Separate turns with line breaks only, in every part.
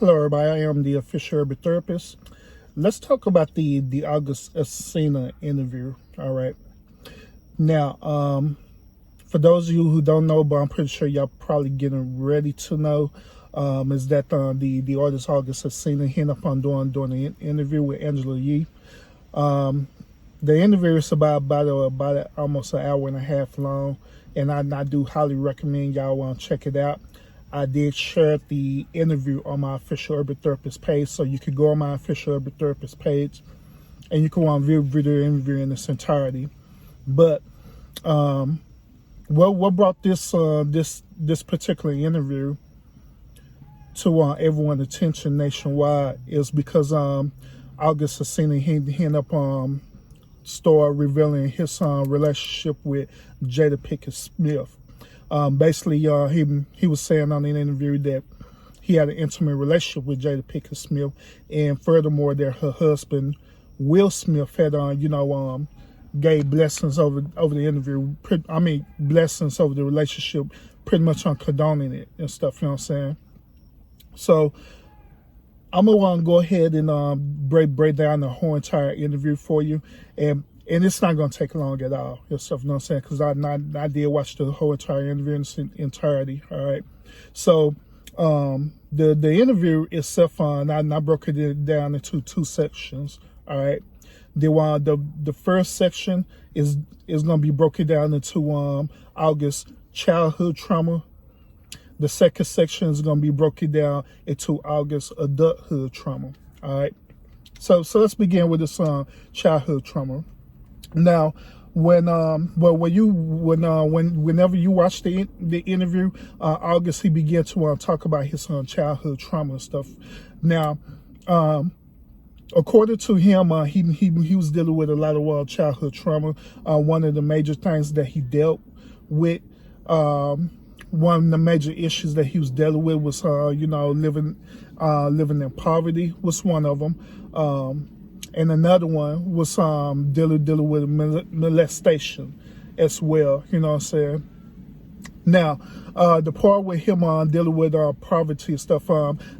Hello, everybody. I am the official urban therapist. Let's talk about the August Alsina interview. All right. Now, for those of you who don't know, but I'm pretty sure y'all probably getting ready to know, is that the artist August Alsina hit up on doing an interview with Angela Yee. The interview is about almost an hour and a half long, and I do highly recommend y'all check it out. I did share the interview on my official urban therapist page, so you can go on my official urban therapist page and you can view the interview in its entirety. But what brought this particular interview to everyone's attention nationwide is because August Alsina ended up start revealing his relationship with Jada Pinkett Smith. Basically, he was saying on an interview that he had an intimate relationship with Jada Pinkett Smith, and furthermore, that her husband Will Smith had gave blessings over the interview. Blessings over the relationship, pretty much on condoning it and stuff. You know what I'm saying? So I'm gonna want to go ahead and break down the whole entire interview for you, and it's not going to take long at all, and stuff, you know what I'm saying? Because I did watch the whole entire interview in its entirety, all right? So the interview itself, I broke it down into two sections, all right? The first section is going to be broken down into August's childhood trauma. The second section is going to be broken down into August's adulthood trauma, all right? So let's begin with this childhood trauma. Now, whenever you watch the interview, August, he began to talk about his childhood trauma and stuff. Now, according to him, he was dealing with a lot of childhood trauma. One of the major things that he dealt with, one of the major issues that he was dealing with was, living in poverty was one of them. And another one was dealing with molestation as well. You know what I'm saying? Now, the part with him dealing with poverty and stuff,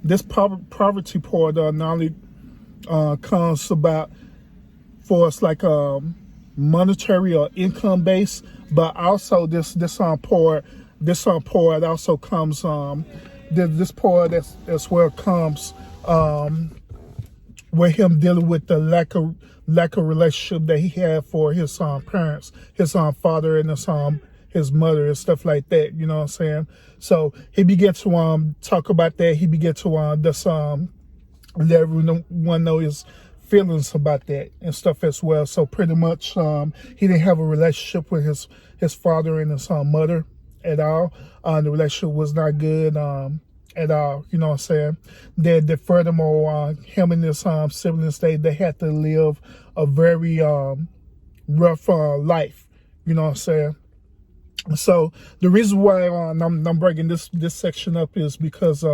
this poverty part not only comes about for us like monetary or income based, but also this part also comes this part as well comes with him dealing with the lack of relationship that he had for his parents, his father and his mother and stuff like that. You know what I'm saying? So he began to talk about that. He began to let everyone know his feelings about that and stuff as well. So pretty much he didn't have a relationship with his father and his mother at all. The relationship was not good at all, you know what I'm saying? That furthermore, him and his siblings, they had to live a very rough life, you know what I'm saying? So the reason why I'm breaking this section up is because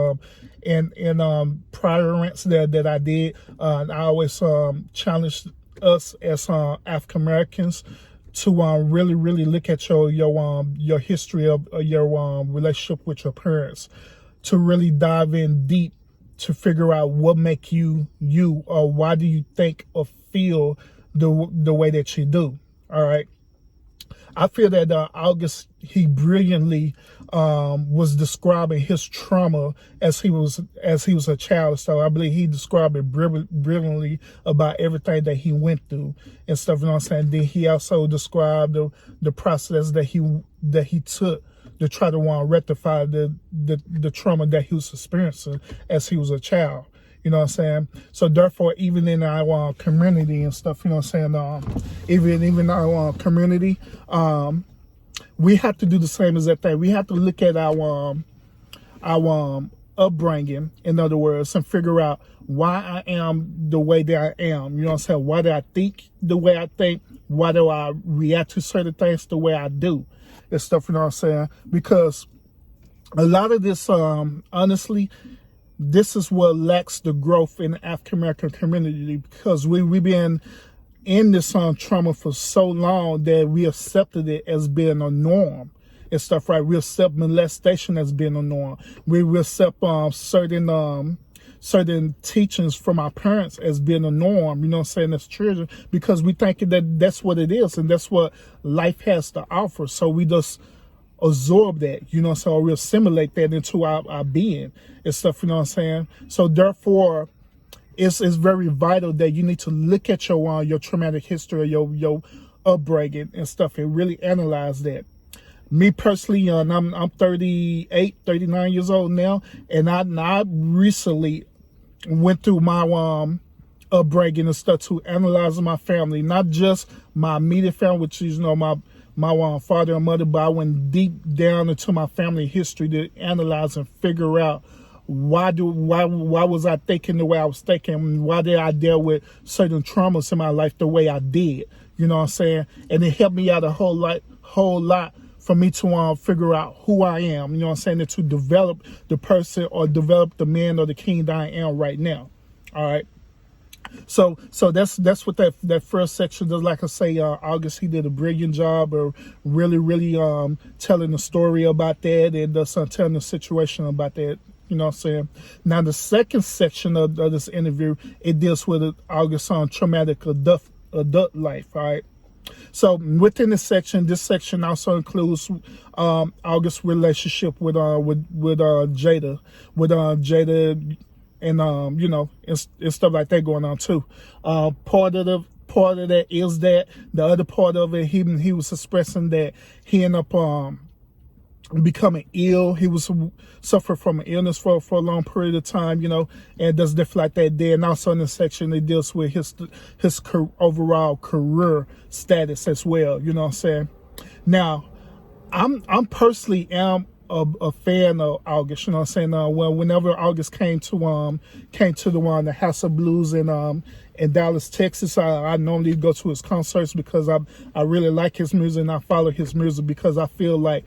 in prior rants that I did, I always challenged us as African Americans to really look at your history of your relationship with your parents, to really dive in deep to figure out what make you or why do you think or feel the way that you do. All right. I feel that August, he brilliantly was describing his trauma as he was a child. So I believe he described it brilliantly about everything that he went through and stuff. You know what I'm saying? Then he also described the process that he took to try to rectify the trauma that he was experiencing as he was a child. You know what I'm saying? So therefore, even in our community and stuff, you know what I'm saying? Even our community, we have to do the same as that thing. We have to look at our upbringing, in other words, and figure out why I am the way that I am. You know what I'm saying? Why do I think the way I think? Why do I react to certain things the way I do? And stuff, you know what I'm saying? Because a lot of this, honestly, this is what lacks the growth in the African American community, because we've been in this trauma for so long that we accepted it as being a norm and stuff, right? We accept molestation as being a norm. We accept certain certain teachings from our parents as being a norm, you know what I'm saying, as children, because we think that that's what it is and that's what life has to offer. So we just absorb that, you know, so we assimilate that into our being and stuff, you know what I'm saying? So therefore, it's very vital that you need to look at your traumatic history, your upbringing and stuff, and really analyze that. Me personally, I'm 38, 39 years old now, and I recently went through my upbringing and stuff to analyze my family, not just my immediate family, which is, you know, my father and mother, but I went deep down into my family history to analyze and figure out why was I thinking the way I was thinking? Why did I deal with certain traumas in my life the way I did? You know what I'm saying? And it helped me out a whole lot for me to figure out who I am. You know what I'm saying? And to develop the person or develop the man or the king that I am right now. All right. So that's what that first section does. Like I say, August, he did a brilliant job of really telling the story about that and telling the situation about that. You know what I'm saying? Now, the second section of this interview, it deals with August's traumatic adult life, all right? So within this section also includes August's relationship with Jada, and you know, and stuff like that going on too. Part of that is that the other part of it, he was expressing that he ended up becoming ill. He was suffered from an illness for a long period of time, you know, and does different like that there. And also in this section, it deals with his overall career status as well. You know what I'm saying? Now, I'm personally am a fan of August. You know what I'm saying? Well, whenever August came to the House of Blues in Dallas, Texas, I normally go to his concerts because I really like his music and I follow his music because I feel like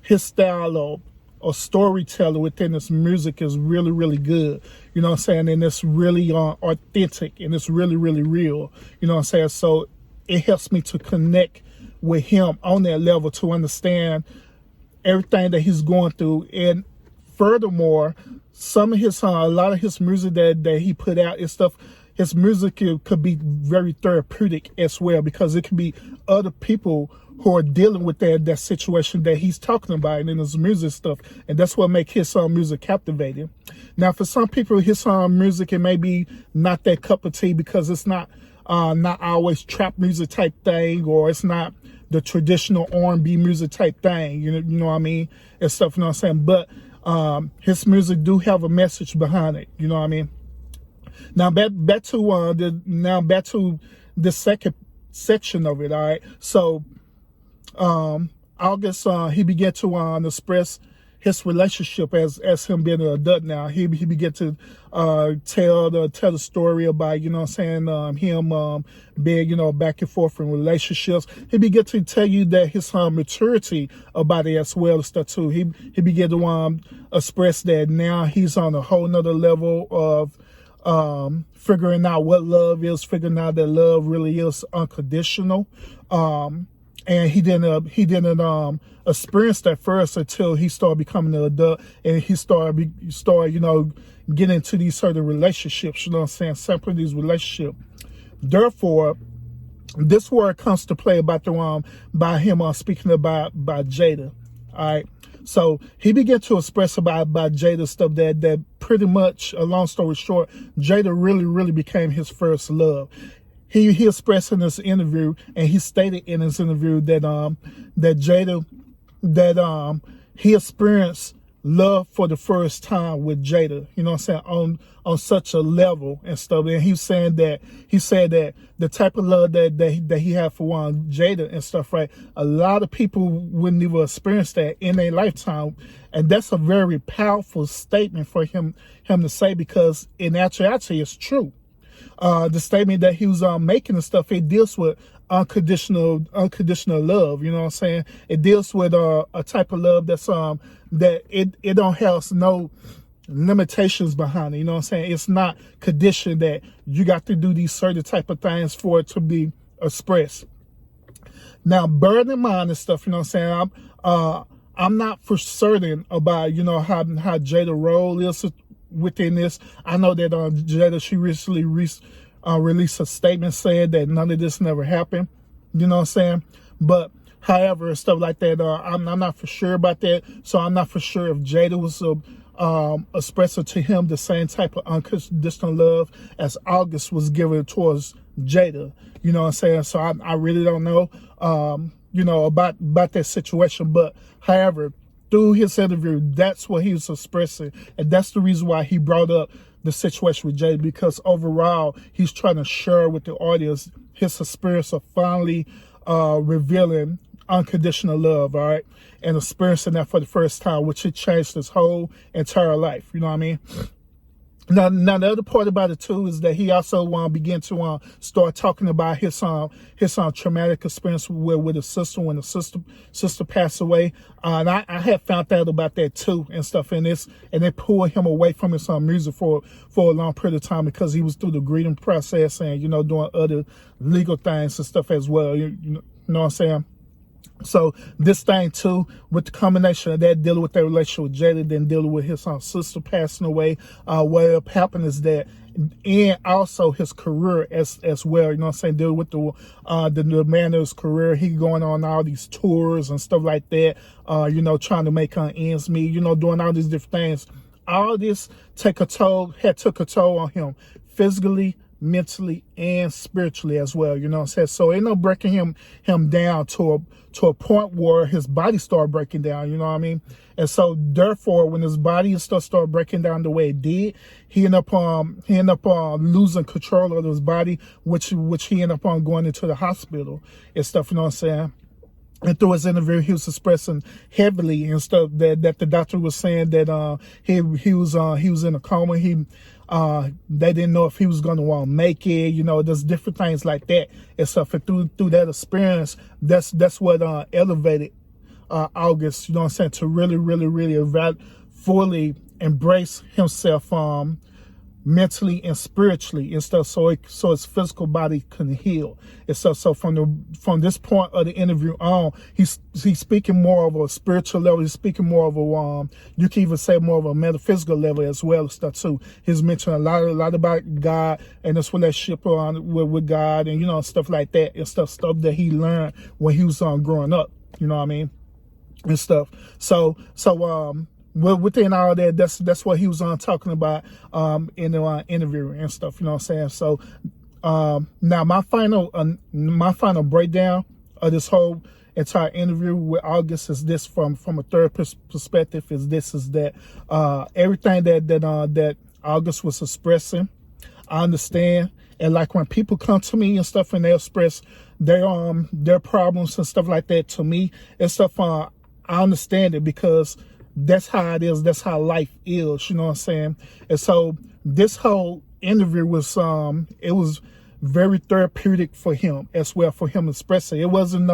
his style of storyteller within his music is really good. You know what I'm saying? And it's really authentic and it's really real. You know what I'm saying? So it helps me to connect with him on that level to understand everything that he's going through. And furthermore, some of his a lot of his music that he put out is stuff. His music could be very therapeutic as well because it could be other people who are dealing with that situation that he's talking about in his music stuff, and that's what makes his music captivating. Now, for some people, his music, it may be not that cup of tea because it's not always trap music type thing, or it's not the traditional R&B music type thing. You know what I mean, and stuff. You know what I'm saying? But his music do have a message behind it. You know what I mean? Now back to the second section of it. All right, so August he began to express his relationship as him being an adult now. He began to tell the story about, you know what I'm saying, him being, you know, back and forth in relationships. He began to tell you that his maturity about it as well and stuff too. He began to express that now he's on a whole nother level of figuring out what love is, figuring out that love really is unconditional. And he didn't experience that first until he started becoming an adult and he started, you know, getting into these certain relationships, you know what I'm saying, separate these relationships. Therefore, this word comes to play about by him speaking about Jada. All right. So he began to express about Jada stuff that pretty much, a long story short, Jada really became his first love. He expressed in this interview, and he stated in his interview that he experienced love for the first time with Jada, you know what I'm saying, on such a level and stuff. And he said that the type of love that he had for Jada and stuff, right? A lot of people wouldn't even experience that in their lifetime. And that's a very powerful statement for him to say, because in actuality it's true. The statement that he was making and stuff, it deals with unconditional love. You know what I'm saying? It deals with a type of love that's that it don't have no limitations behind it. You know what I'm saying? It's not conditioned that you got to do these certain type of things for it to be expressed. Now, bearing in mind and stuff, you know what I'm saying, I'm not for certain about, you know, how Jada role is within this. I know that Jada, she recently released a statement saying that none of this never happened. You know what I'm saying? But however, stuff like that, I'm not for sure about that. So I'm not for sure if Jada was expressing to him the same type of unconditional love as August was giving towards Jada. You know what I'm saying? So I really don't know, about that situation. But however, through his interview, that's what he was expressing. And that's the reason why he brought up the situation with Jada, because overall, he's trying to share with the audience his experience of finally revealing unconditional love, all right? And experiencing that for the first time, which it changed his whole entire life. You know what I mean? Now the other part about it too is that he also began to start talking about his traumatic experience with his sister when the sister passed away. And I had found out about that too and stuff. And it pulled him away from his music for a long period of time, because he was through the grieving process and doing other legal things and stuff as well. You know what I'm saying? So this thing too, with the combination of that, dealing with that relationship with Jada, then dealing with his sister passing away, what happened is that, and also his career as well, you know what I'm saying, dealing with the man of his career, he going on all these tours and stuff like that, trying to make ends meet, doing all these different things. All this took a toll on him physically, mentally, and spiritually as well, you know what I'm saying? So ain't no breaking him down to a point where his body started breaking down, you know what I mean? And so therefore, when his body started breaking down the way it did, he ended up losing control of his body, which he ended up going into the hospital and stuff, you know what I'm saying? And through his interview, he was expressing heavily and stuff that the doctor was saying that he was in a coma. They didn't know if he was going to make it. There's different things like that and stuff. And through that experience, that's what elevated August. You know what I'm saying, to really, really, really fully embrace himself mentally and spiritually and stuff, so his physical body can heal and stuff. So from this point of the interview on, he's speaking more of a spiritual level. He's speaking more of a you can even say more of a metaphysical level as well and stuff too. He's mentioned a lot about God and this relationship with God and stuff like that and stuff that he learned when he was growing up. You know what I mean? And stuff. So well, within all that, that's what he was talking about in the interview and stuff. You know what I'm saying? So now my final breakdown of this whole entire interview with August is this: from a therapist perspective, is that everything that August was expressing, I understand. And like when people come to me and stuff and they express their problems and stuff like that to me and stuff, I understand it, because that's how it is. That's how life is. You know what I'm saying? And so this whole interview was, it was very therapeutic for him as well, for him expressing. It wasn't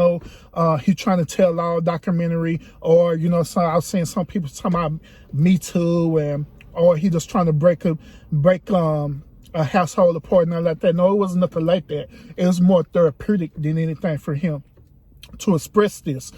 he trying to tell all documentary, or, so I was seeing some people talking about Me Too, or he just trying to break a household apart and all like that. No, it wasn't nothing like that. It was more therapeutic than anything for him to express this.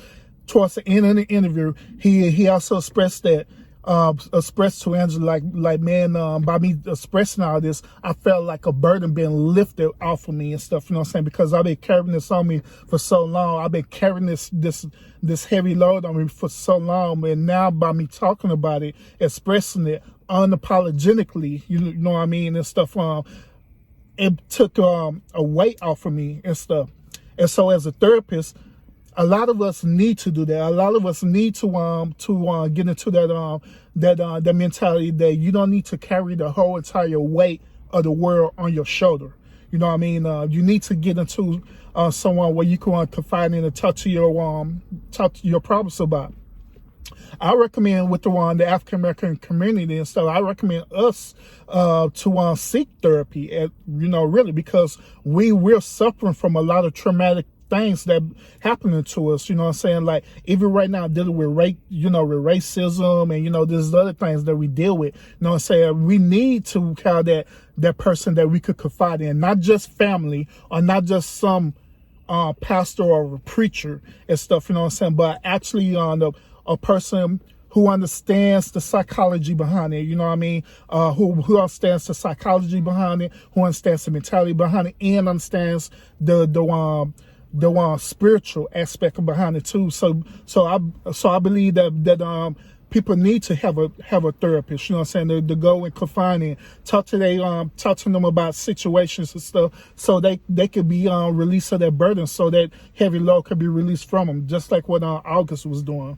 Towards the end of the interview, he also expressed to Angela, like man, by me expressing all this, I felt like a burden being lifted off of me and stuff. You know what I'm saying? Because I've been carrying this on me for so long. I've been carrying this heavy load on me for so long, and now by me talking about it, expressing it unapologetically, you know what I mean, and stuff. It took a weight off of me and stuff. And so, as a therapist, a lot of us need to do that. A lot of us need to get into that mentality that you don't need to carry the whole entire weight of the world on your shoulder. You know what I mean? You need to get into someone where you can confide in and talk to your problems about. I recommend with the African American community and stuff, I recommend us to seek therapy, really, because we're suffering from a lot of traumatic things that happening to us, you know what I'm saying? Like, even right now, dealing with with racism and, there's other things that we deal with, you know what I'm saying? We need to have that person that we could confide in, not just family or not just some pastor or a preacher and stuff, you know what I'm saying? But actually a person who understands the psychology behind it, you know what I mean? Who understands the psychology behind it, who understands the mentality behind it, and understands the spiritual aspect behind it too. So I believe that people need to have a therapist, you know what I'm saying, to go and confine in, talk to them about situations and stuff, so they could be released of their burden, so that heavy load could be released from them, just like what August was doing.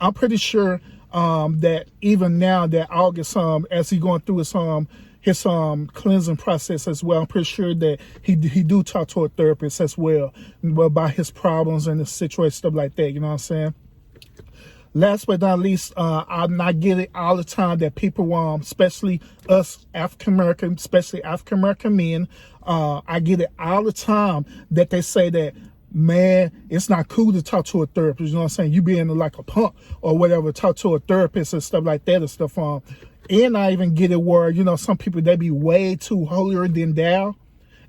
I'm pretty sure that even now that August, as he going through his cleansing process as well, I'm pretty sure that he do talk to a therapist as well about his problems and the situation, stuff like that, you know what I'm saying? Last but not least, I get it all the time that people, especially us African-American, especially African-American men, I get it all the time that they say that, man, it's not cool to talk to a therapist, you know what I'm saying? You being like a punk or whatever, talk to a therapist and stuff like that and stuff. And I even get it where, you know, some people, they be way too holier than thou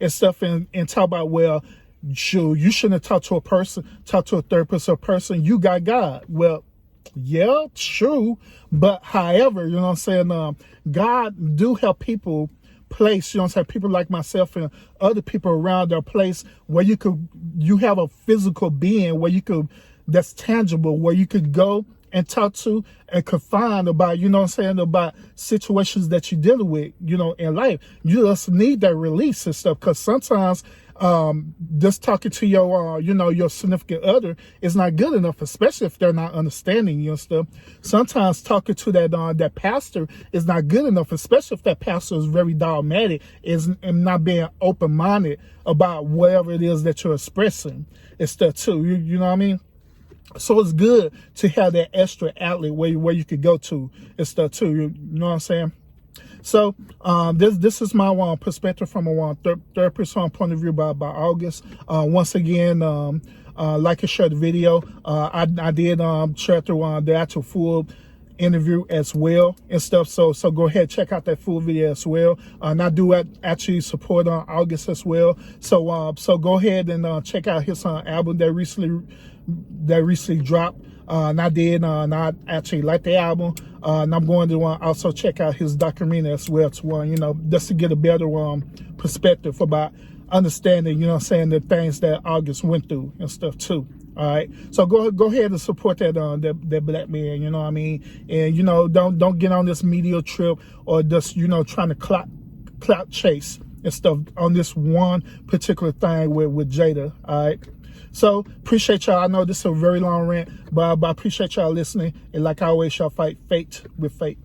and stuff, and talk about, well, you shouldn't talk to a therapist or person, you got God. Well, yeah, true. But however, you know what I'm saying, God do help people place, you know what I'm saying, people like myself and other people around their place where you have a physical being that's tangible, where you could go and talk to and confide about, you know what I'm saying, about situations that you're dealing with, you know, in life. You just need that release and stuff, because sometimes just talking to your, your significant other is not good enough, especially if they're not understanding you and stuff. Sometimes talking to that pastor is not good enough, especially if that pastor is very dogmatic, and not being open-minded about whatever it is that you're expressing and stuff too. You know what I mean? So it's good to have that extra outlet where you could go to and stuff too. You know what I'm saying? So this is my perspective from a therapist point of view by August. Once again, like and share the video. I did share through the actual full interview as well and stuff. So go ahead, check out that full video as well. And I do actually support August as well. So go ahead and check out his album that recently dropped. And I did, and I actually like the album. And I'm going to also check out his documentary as well, to just to get a better perspective about understanding, you know what I'm saying, the things that August went through and stuff too. All right, so go ahead and support that black man, you know what I mean, and don't get on this media trip or just trying to clout chase and stuff on this one particular thing with Jada. All right. So appreciate y'all. I know this is a very long rant, but I appreciate y'all listening. And like always, y'all fight fate with faith.